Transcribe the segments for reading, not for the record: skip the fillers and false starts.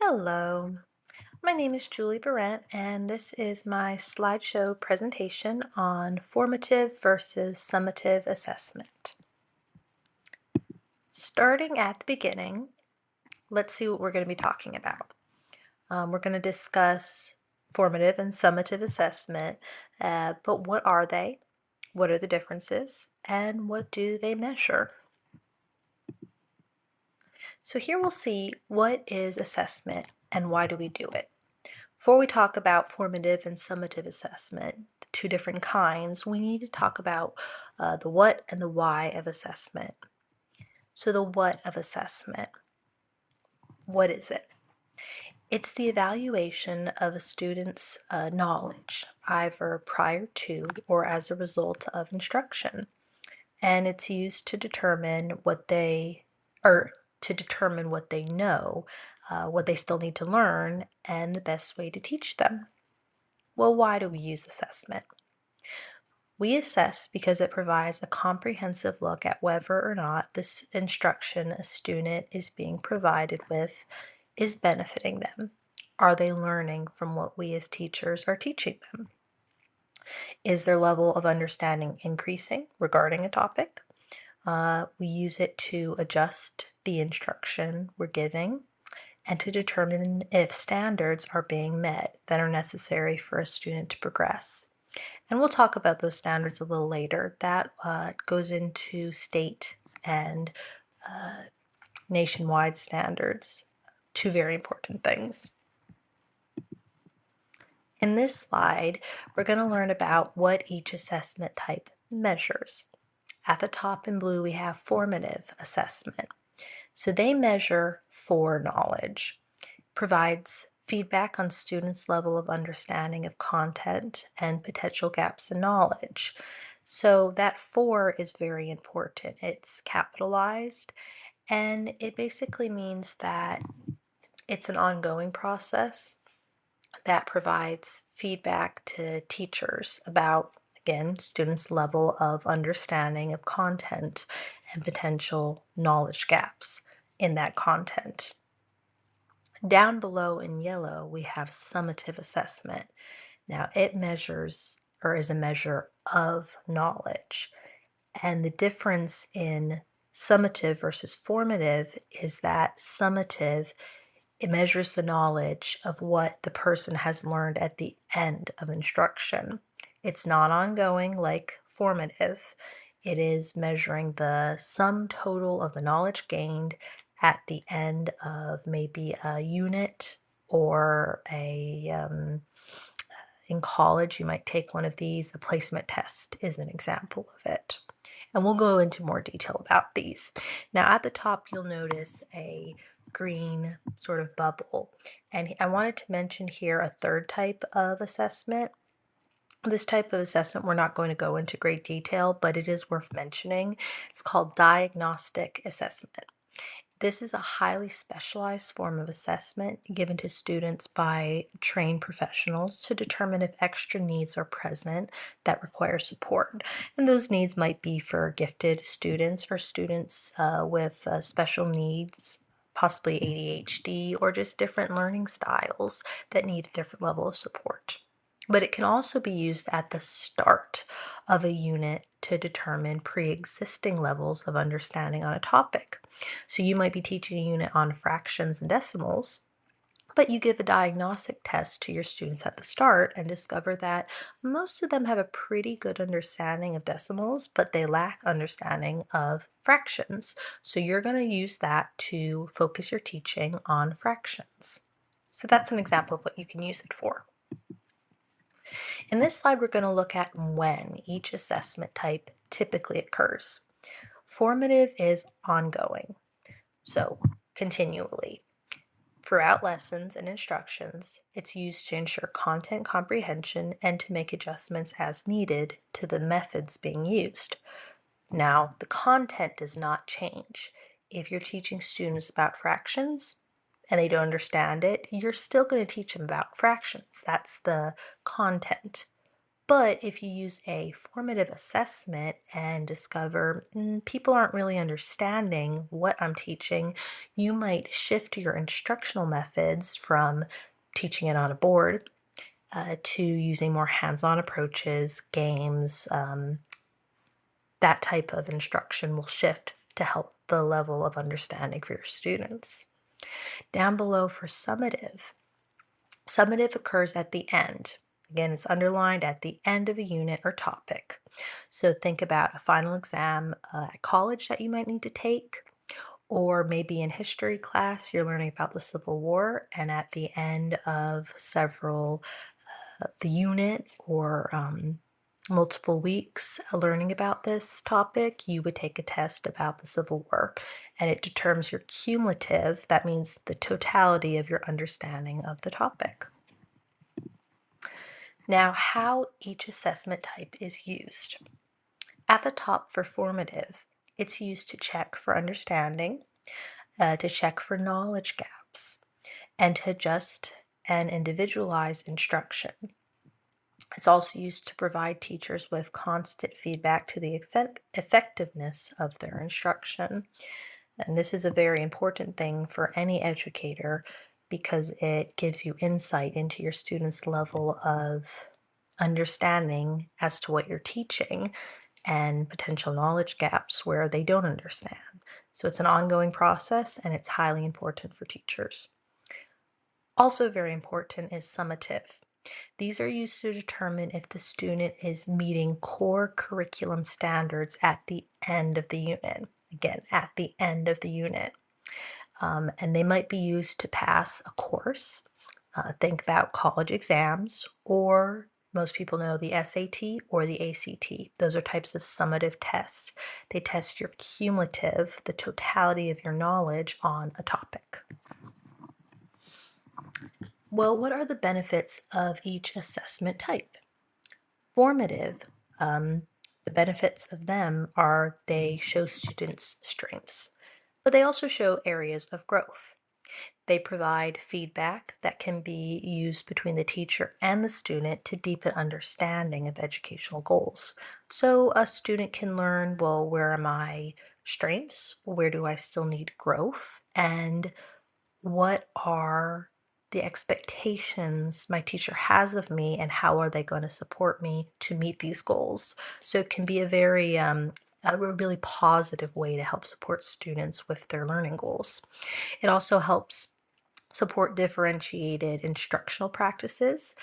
Hello, my name is Julie Barrett, and this is my slideshow presentation on formative versus summative assessment. Starting at the beginning, let's see what we're going to be talking about. We're going to discuss formative and summative assessment, but what are they? What are the differences? And what do they measure? So here we'll see what is assessment and why do we do it. Before we talk about formative and summative assessment, the two different kinds, we need to talk about the what and the why of assessment. So the what of assessment, what is it? It's the evaluation of a student's knowledge, either prior to or as a result of instruction. And it's used to determine what they know, what they still need to learn, and the best way to teach them. Well, why do we use assessment? We assess because it provides a comprehensive look at whether or not this instruction a student is being provided with is benefiting them. Are they learning from what we as teachers are teaching them? Is their level of understanding increasing regarding a topic? We use it to adjust the instruction we're giving and to determine if standards are being met that are necessary for a student to progress. And we'll talk about those standards a little later. That goes into state and nationwide standards, two very important things. In this slide, we're going to learn about what each assessment type measures. At the top in blue, we have formative assessment. So they measure knowledge, provides feedback on students' level of understanding of content and potential gaps in knowledge. So that is very important. It's capitalized, and it basically means that it's an ongoing process that provides feedback to teachers about, again, students' level of understanding of content and potential knowledge gaps in that content. Down below in yellow, we have summative assessment. Now, it measures or is a measure of knowledge. And the difference in summative versus formative is that summative, it measures the knowledge of what the person has learned at the end of instruction. It's not ongoing like formative. It is measuring the sum total of the knowledge gained at the end of maybe a unit or in college, you might take one of these. A placement test is an example of it. And we'll go into more detail about these. Now at the top, you'll notice a green sort of bubble. And I wanted to mention here a third type of assessment. This type of assessment we're not going to go into great detail, but it is worth mentioning. It's called diagnostic assessment. This is a highly specialized form of assessment given to students by trained professionals to determine if extra needs are present that require support. And those needs might be for gifted students or students with special needs, possibly ADHD, or just different learning styles that need a different level of support. But it can also be used at the start of a unit to determine pre-existing levels of understanding on a topic. So you might be teaching a unit on fractions and decimals, but you give a diagnostic test to your students at the start and discover that most of them have a pretty good understanding of decimals, but they lack understanding of fractions. So you're going to use that to focus your teaching on fractions. So that's an example of what you can use it for. In this slide, we're going to look at when each assessment type typically occurs. Formative is ongoing, so continually. Throughout lessons and instructions, it's used to ensure content comprehension and to make adjustments as needed to the methods being used. Now, the content does not change. If you're teaching students about fractions and they don't understand it, you're still going to teach them about fractions. That's the content. But if you use a formative assessment and discover people aren't really understanding what I'm teaching, you might shift your instructional methods from teaching it on a board to using more hands-on approaches, games. That type of instruction will shift to help the level of understanding for your students. Down below for summative. Summative occurs at the end. Again, it's underlined at the end of a unit or topic. So think about a final exam at college that you might need to take, or maybe in history class, you're learning about the Civil War, and at the end of the unit or multiple weeks learning about this topic, you would take a test about the Civil War, and it determines your cumulative. That means the totality of your understanding of the topic. Now, how each assessment type is used. At the top for formative, it's used to check for understanding, to check for knowledge gaps, and to adjust and individualize instruction. It's also used to provide teachers with constant feedback to the effectiveness of their instruction. And this is a very important thing for any educator because it gives you insight into your students' level of understanding as to what you're teaching and potential knowledge gaps where they don't understand. So it's an ongoing process and it's highly important for teachers. Also very important is summative. These are used to determine if the student is meeting core curriculum standards at the end of the unit. Again, at the end of the unit. And they might be used to pass a course. Think about college exams, or most people know the SAT or the ACT. Those are types of summative tests. They test your cumulative, the totality of your knowledge on a topic. Well, what are the benefits of each assessment type? Formative, the benefits of them are they show students' strengths, but they also show areas of growth. They provide feedback that can be used between the teacher and the student to deepen understanding of educational goals. So a student can learn, well, where are my strengths? Where do I still need growth? And what are the expectations my teacher has of me, and how are they going to support me to meet these goals? So it can be a really positive way to help support students with their learning goals. It also helps support differentiated instructional practices,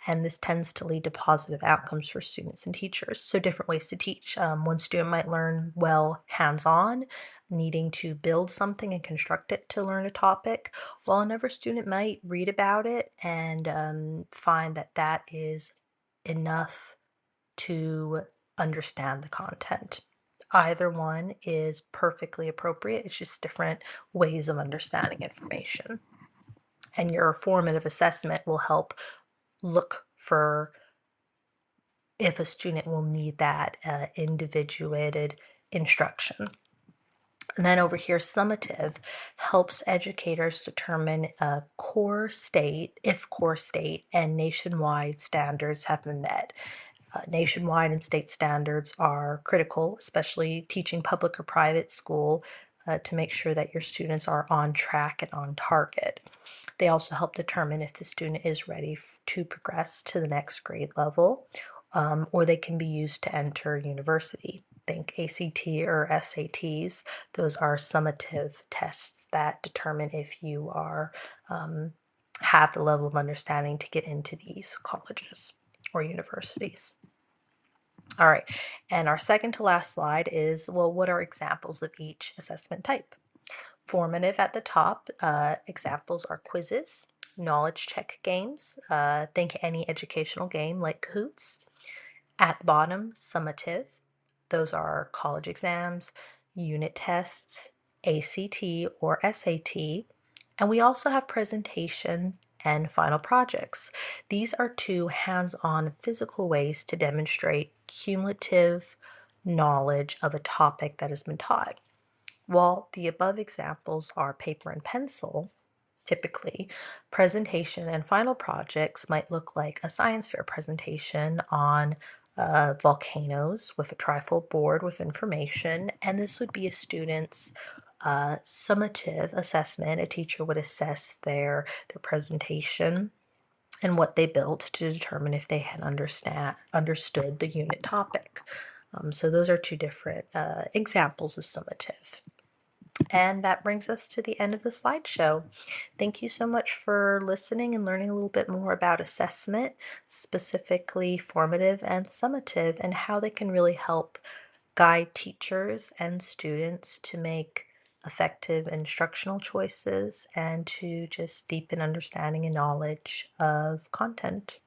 and this tends to lead to positive outcomes for students and teachers. So different ways to teach. One student might learn well hands-on, needing to build something and construct it to learn a topic, while another student might read about it and find that that is enough to understand the content. Either one is perfectly appropriate. It's just different ways of understanding information. And your formative assessment will help look for if a student will need that individuated instruction. And then over here, summative helps educators determine a core state, if core state, and nationwide standards have been met. Nationwide and state standards are critical, especially teaching public or private school, to make sure that your students are on track and on target. They also help determine if the student is ready to progress to the next grade level, or they can be used to enter university. Think ACT or SATs. Those are summative tests that determine if you are have the level of understanding to get into these colleges or universities. All right, and our second to last slide is, well, what are examples of each assessment type? Formative at the top, examples are quizzes, knowledge check games, think any educational game like Kahoots. At the bottom, summative, those are college exams, unit tests, ACT or SAT, and we also have presentation and final projects. These are two hands-on physical ways to demonstrate cumulative knowledge of a topic that has been taught. While the above examples are paper and pencil, Typically, presentation and final projects might look like a science fair presentation on volcanoes with a trifold board with information, and this would be a student's summative assessment. A teacher would assess their presentation and what they built to determine if they had understood the unit topic. So those are two different examples of summative. And that brings us to the end of the slideshow. Thank you so much for listening and learning a little bit more about assessment, specifically formative and summative, and how they can really help guide teachers and students to make effective instructional choices and to just deepen understanding and knowledge of content.